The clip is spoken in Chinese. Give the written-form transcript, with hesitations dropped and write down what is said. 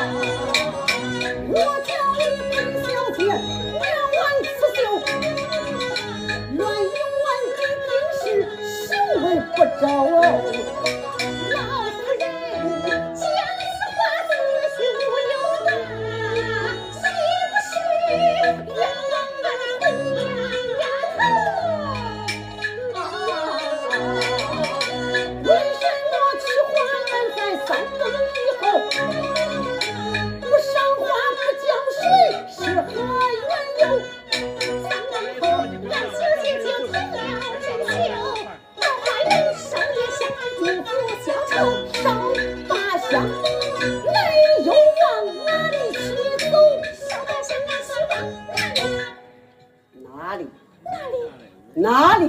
我叫你本小姐两万刺绣，乱用完给兵士，修为不着。老夫人将此话子许我有大，岂不是冤枉俺红娘丫头？为什么去花园在3更以后，不上花不浇水，是何缘由？ 3更后，俺九姐就停了人休，到怀人少爷向俺祝福消愁，上八乡来又往哪里去走？上八乡俺是往哪里？哪里？哪里？哪里？哪里？